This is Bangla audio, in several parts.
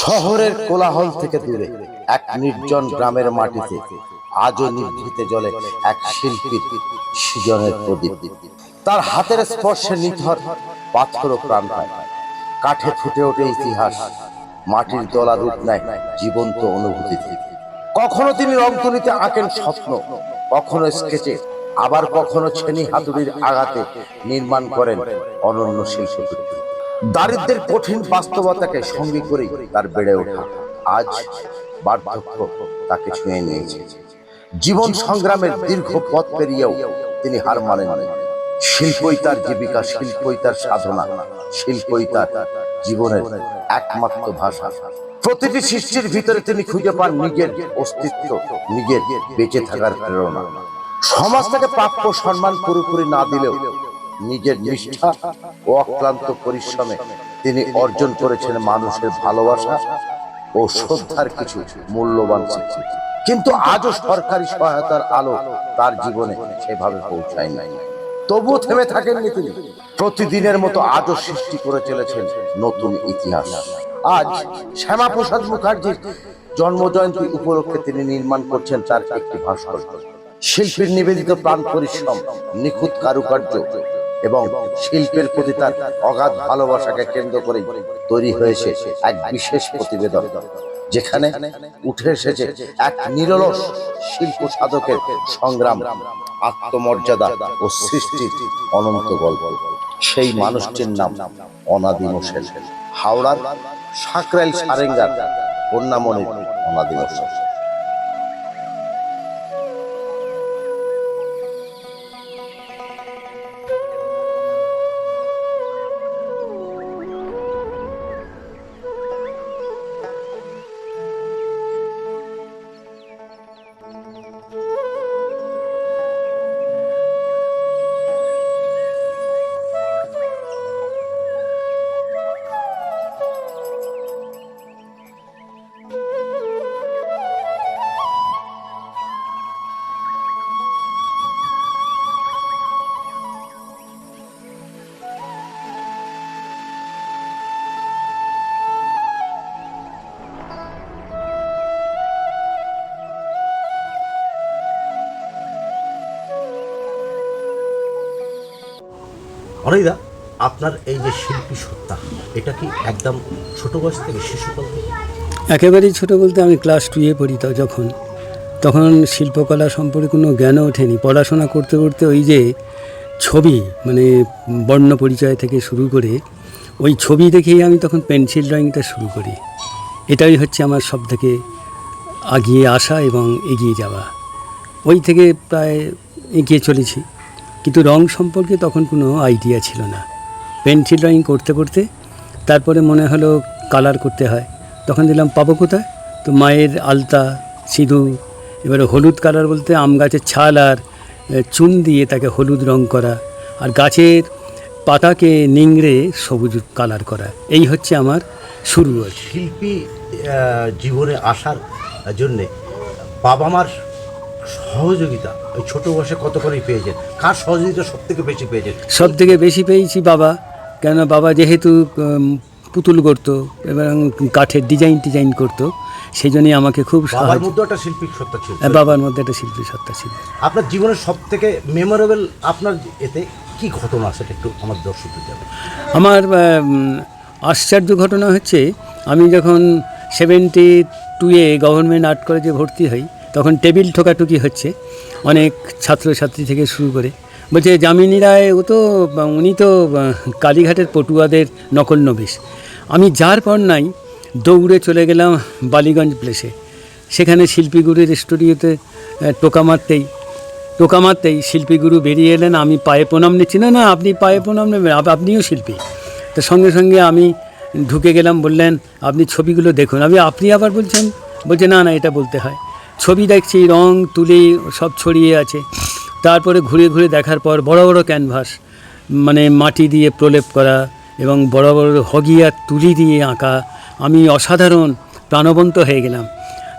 শহরের কোলাহল থেকে দূরে এক নির্জন গ্রামের মাটিতে আজও নিভৃতে জ্বলে এক শিল্পীর সৃজনের প্রদীপ। তার হাতের স্পর্শে নিথর পাথর ও প্রাণ পায়, কাঠে ফুটে ওঠে ইতিহাস, মাটির দলা রূপ নেয় জীবন্ত অনুভূতিতে। কখনো তিনি রংতুলিতে আঁকেন স্বপ্ন, কখনো স্কেচে, আবার কখনো ছেনি হাতুড়ির আঘাতে নির্মাণ করেন অনন্য শিল্পকৃতি। দারিদ্র্যের কঠিন বাস্তবতাকে সঙ্গী করেই তার বেড়ে ওঠা। আজ বার্ধক্য তাকে ছুঁয়ে নিয়েছে। জীবন সংগ্রামের দীর্ঘ পথ পেরিয়েও তিনি হার মানেন। শিল্পই তার জীবিকা, শিল্পই তার সাধনা, শিল্পই তার জীবনের একমাত্র ভাষা। প্রতিটি সৃষ্টির ভিতরে তিনি খুঁজে পান নিজের অস্তিত্ব, নিজের বেঁচে থাকার প্রেরণা। সমাজ তাকে প্রাপ্য সম্মান পুরোপুরি না দিলেও নিজের নিষ্ঠা ও অক্লান্ত পরিশ্রমে তিনি অর্জন করেছেন মানুষের ভালোবাসা ও শ্রদ্ধার কিছু মূল্যবান শিক্ষা। কিন্তু আজও সরকারি সহায়তার আলো তার জীবনে সেভাবে পৌঁছায় নাই। তবুও থেমে থাকেননি তিনি। প্রতিদিনের মতো আজও সৃষ্টি করে চলেছেন নতুন ইতিহাস। আজ শ্যামাপ্রসাদ মুখার্জির জন্মজয়ন্তী উপলক্ষে তিনি নির্মাণ করছেন তার একটি ভাস্কর্য। শিল্পীর নিবেদিত প্রাণ পরিশ্রম, নিখুঁত কারুকার্য এবং শিল্পের প্রতি তার অগাধ ভালোবাসাকে কেন্দ্র করে তৈরি হয়েছে এক বিশেষ প্রতিবেদন, যেখানে উঠে এসেছে এক নিরলস শিল্প সাধকের সংগ্রাম, আত্মমর্যাদা ও সৃষ্টির অনন্ত গল্প। সেই মানুষটির নাম অনাদিম সেন, হাওড়ার সাকরাইল সারেঙ্গার কন্যামণি অনাদিম সেন। অনিদা, আপনার এই যে শিল্পী সত্তা, এটা কি একদম ছোট বয়স থেকে, শিশুকাল থেকে? একেবারেই ছোটো বলতে আমি ক্লাস 2-এ পড়ি, তখন শিল্পকলা সম্পর্কে কোনো জ্ঞানও ওঠেনি। পড়াশোনা করতে করতে ওই যে ছবি, মানে বর্ণ পরিচয় থেকে শুরু করে ওই ছবি দেখেই আমি তখন পেন্সিল ড্রয়িংটা শুরু করি। এটাই হচ্ছে আমার সব থেকে এগিয়ে আসা এবং এগিয়ে যাওয়া। ওই থেকে প্রায় এগিয়ে চলেছি, কিন্তু রং সম্পর্কে তখন কোনো আইডিয়া ছিল না। পেন্সিল ড্রয়িং করতে করতে তারপরে মনে হলো কালার করতে হয়। তখন দিলাম পাবো কোথায়? তো মায়ের আলতা, সিঁদুর, এবারে হলুদ কালার বলতে আম গাছের ছাল আর চুন দিয়ে তাকে হলুদ রং করা, আর গাছের পাতাকে নিংড়ে সবুজ কালার করা। এই হচ্ছে আমার শুরু। শিল্পী জীবনে আসার জন্যে বাবা মার সহযোগিতা ওই ছোটো বয়সে কত করেই পেয়েছেন? কার সহযোগিতা সব থেকে বেশি পেয়েছেন? সব থেকে বেশি পেয়েছি বাবা, কেন বাবা যেহেতু পুতুল করতো এবং কাঠের ডিজাইন করতো, সেই জন্যই আমাকে খুব বাবার মধ্যে একটা শিল্পী সত্তা ছিল। বাবার মধ্যে একটা শিল্পী সত্তা ছিল। আপনার জীবনের সব থেকে মেমোরেবল আপনার এতে কি ঘটনা, সেটা একটু আমার দর্শকদের জানাবেন। আমার আশ্চর্য ঘটনা হচ্ছে, আমি যখন 72-এ গভর্নমেন্ট আর্ট কলেজে ভর্তি হই, তখন টেবিল ঠোকাঠুকি হচ্ছে অনেক ছাত্রছাত্রী থেকে শুরু করে। বলছে যামিনী রায়, উনি তো কালীঘাটের পটুয়াদের নকল নবিশ। আমি যার পর নাই দৌড়ে চলে গেলাম বালিগঞ্জ প্লেসে। সেখানে শিল্পীগুরুর স্টুডিওতে টোকা মারতেই শিল্পীগুরু বেরিয়ে এলেন। আমি পায়ে প্রণাম নিচ্ছি। না, আপনি পায়ে প্রণাম নেবেন, আপনিও শিল্পী। তো সঙ্গে সঙ্গে আমি ঢুকে গেলাম। বললেন আপনি ছবিগুলো দেখুন। আপনি আবার বলছে না, এটা বলতে হয়। ছবি দেখছি, রং তুলি সব ছড়িয়ে আছে। তারপরে ঘুরে ঘুরে দেখার পর বড় বড় ক্যানভাস, মানে মাটি দিয়ে প্রলেপ করা এবং বড় বড় হগিয়া তুলি দিয়ে আঁকা, আমি অসাধারণ প্রাণবন্ত হয়ে গেলাম।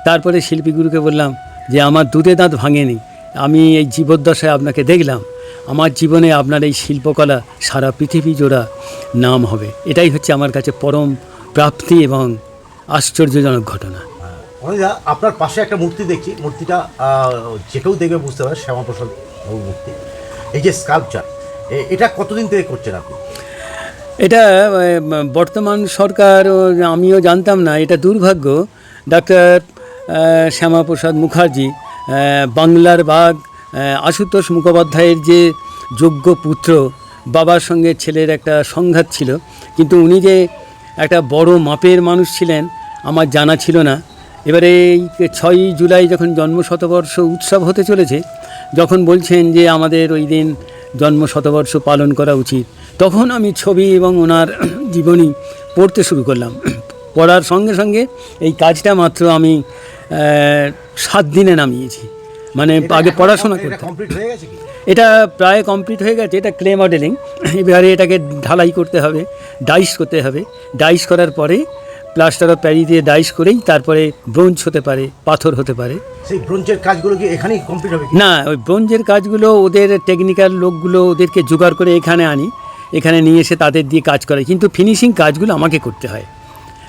তারপরে শিল্পীগুরুকে বললাম যে আমার দুধে দাঁত ভাঙেনি, আমি এই জীবদ্দশায় আপনাকে দেখলাম, আমার জীবনে আপনার এই শিল্পকলা সারা পৃথিবী জোড়া নাম হবে। এটাই হচ্ছে আমার কাছে পরম প্রাপ্তি এবং আশ্চর্যজনক ঘটনা। অনিদা, আপনার পাশে একটা মূর্তি দেখছি, মূর্তিটা যে কেউ দেখবে বুঝতে পারে শ্যামাপ্রসাদ বাবুর মূর্তি। এই যে স্কাল্পচার, এটা কতদিন থেকে করছেন আপনি? এটা বর্তমান সরকার, আমিও জানতাম না, এটা দুর্ভাগ্য। ডাক্তার শ্যামাপ্রসাদ মুখার্জি, বাংলার বাঘ আশুতোষ মুখোপাধ্যায়ের যে যোগ্য পুত্র, বাবার সঙ্গে ছেলের একটা সংঘাত ছিল, কিন্তু উনি যে একটা বড় মাপের মানুষ ছিলেন আমার জানা ছিল না। এবারে এই 6ই জুলাই যখন জন্মশতবর্ষ উৎসব হতে চলেছে, যখন বলছেন যে আমাদের ওই দিন জন্মশতবর্ষ পালন করা উচিত, তখন আমি ছবি এবং ওনার জীবনী পড়তে শুরু করলাম। পড়ার সঙ্গে সঙ্গে এই কাজটা মাত্র আমি 7 দিনে নামিয়েছি। মানে আগে পড়াশোনা করতাম। কমপ্লিট হয়ে গেছে কি? এটা প্রায় কমপ্লিট হয়ে গেছে। এটা ক্লে মডেলিং। এবারে এটাকে ঢালাই করতে হবে, ডাইস করতে হবে। ডাইস করার পরে প্লাস্টার অফ প্যারিস দিয়ে ডাইস করেই তারপরে ব্রোঞ্জ হতে পারে, পাথর হতে পারে। সেই ব্রোঞ্জের কাজগুলো কি এখানেই কমপ্লিট হবে? না, ওই ব্রোঞ্জের কাজগুলো ওদের টেকনিক্যাল লোকগুলো ওদেরকে জোগাড় করে এখানে আনি, এখানে নিয়ে এসে তাদের দিয়ে কাজ করে, কিন্তু ফিনিশিং কাজগুলো আমাকে করতে হয়।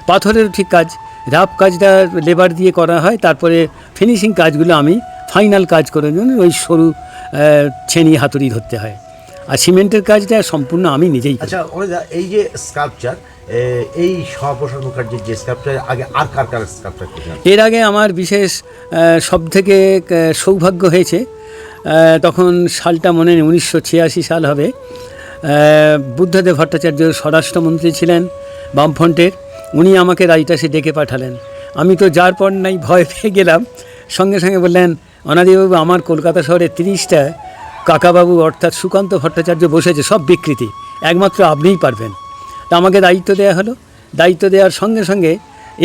পাথরেরও ঠিক কাজ, রাফ কাজটা লেবার দিয়ে করা হয়, তারপরে ফিনিশিং কাজগুলো আমি ফাইনাল কাজ করার জন্য ওই সরু ছেনি হাতুড়ি ধরতে হয়। আর সিমেন্টের কাজটা সম্পূর্ণ আমি নিজেই করি। আচ্ছা অনিদা, এই যে স্কাল্পচার, এই শ্যামাপ্রসাদ মুখার্জির যে স্কাল্পচার, আগে আর কার কার স্কাল্পচার করেছেন? এর আগে আমার বিশেষ সবথেকে সৌভাগ্য হয়েছে, তখন সালটা মনে নেই, 1986 সাল হবে। বুদ্ধদেব ভট্টাচার্য স্বরাষ্ট্রমন্ত্রী ছিলেন বামফ্রন্টের, উনি আমাকে রাইটাসে ডেকে পাঠালেন। আমি তো যার পর নাই ভয় পেয়ে গেলাম। সঙ্গে সঙ্গে বললেন, অনাদিবাবু, আমার কলকাতা শহরে 30টা কাকাবাবু অর্থাৎ সুকান্ত ভট্টাচার্য বসেছে, সব বিকৃতি, একমাত্র আপনিই পারবেন। তা আমাকে দায়িত্ব দেওয়া হলো। দায়িত্ব দেওয়ার সঙ্গে সঙ্গে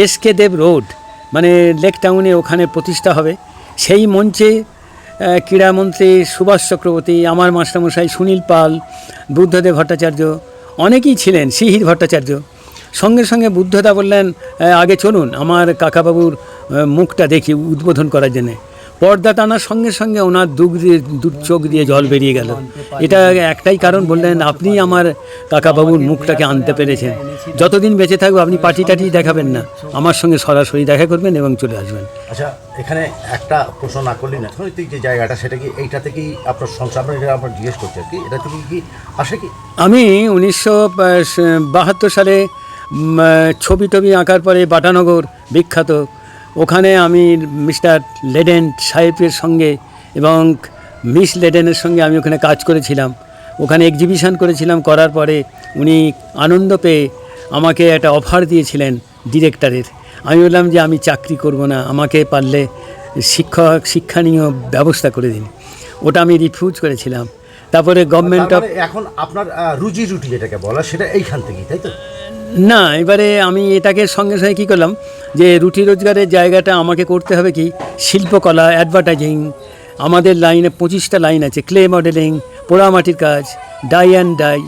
এসকে দেব রোড, মানে লেক টাউনে, ওখানে প্রতিষ্ঠা হবে। সেই মঞ্চে ক্রীড়ামন্ত্রী সুভাষ চক্রবর্তী, আমার মাস্টারমশাই সুনীল পাল, বুদ্ধদেব ভট্টাচার্য, অনেকেই ছিলেন, শিহির ভট্টাচার্য। সঙ্গে সঙ্গে বুদ্ধদা বললেন, আগে চলুন আমার কাকাবাবুর মুখটা দেখি উদ্বোধন করার জন্যে। পর্দা টানার সঙ্গে সঙ্গে ওনার দু চোখ দিয়ে জল বেরিয়ে গেল। এটা একটাই কারণ, বললেন, আপনি আমার কাকাবাবুর মুখটাকে আনতে পেরেছেন। যতদিন বেঁচে থাকবো আপনি পার্টি টাটি দেখাবেন না, আমার সঙ্গে সরাসরি দেখা করবেন এবং চলে আসবেন। আচ্ছা, এখানে একটা প্রশ্ন না করলেই না, অর্থনৈতিক যে জায়গাটা, সেটা কি এইটা থেকেই আপনার সংসার, এটা আপনার জিজ্ঞেস করছে আর কি, এটা থেকে কি আসে কি? আমি 1972 সালে ছবি টবি আঁকার পরে বাটানগর বিখ্যাত, ওখানে আমি মিস্টার লেডেন সাহেবের সঙ্গে এবং মিস লেডেনের সঙ্গে আমি ওখানে কাজ করেছিলাম। ওখানে এক্সিবিশন করেছিলাম। করার পরে উনি আনন্দ পেয়ে আমাকে একটা অফার দিয়েছিলেন ডিরেক্টরের। আমি বললাম যে আমি চাকরি করব না, আমাকে পারলে শিক্ষানীয় ব্যবস্থা করে দিন। ওটা আমি রিফিউজ করেছিলাম। তারপরে গভর্নমেন্ট অফ, এখন আপনার রুজি রুটি যেটাকে বলা, সেটা এইখান থেকেই, তাই তো? না, এবারে আমি এটাকে সঙ্গে সঙ্গে কী করলাম, যে রুটি রোজগারের জায়গাটা আমাকে করতে হবে কি, শিল্পকলা, অ্যাডভার্টাইজিং, আমাদের লাইনে 25টা লাইন আছে, ক্লে মডেলিং, পোড়ামাটির কাজ, ডাই অ্যান্ড ডাই,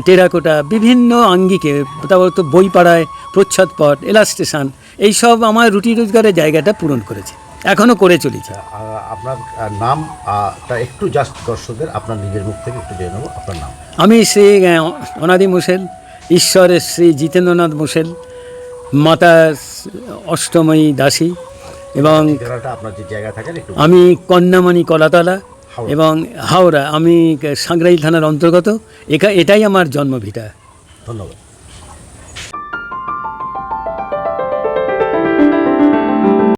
টেরাকোটা, বিভিন্ন আঙ্গিকে, তারপর তো বই পাড়ায়, প্রচ্ছদপট, এলাস্ট্রেশন, এইসব আমার রুটি রোজগারের জায়গাটা পূরণ করেছে, এখনও করে চলেছে। আপনার নাম তা একটু জাস্ট দর্শকদের আপনার নিজের মুখ থেকে একটু জেনে নেবো, আপনার নাম। আমি শ্রী অনাদি মুশেল, ঈশ্বরের শ্রী জিতেন্দ্রনাথ মুশেল, মাতা অষ্টময়ী দাসী, এবং আপনার যে জায়গা থাকেন একটু। আমি কন্যামণি কলাতলা এবং হাওড়া, আমি সাঁকরাইল থানার অন্তর্গত। এটাই আমার জন্মভিটা। ধন্যবাদ।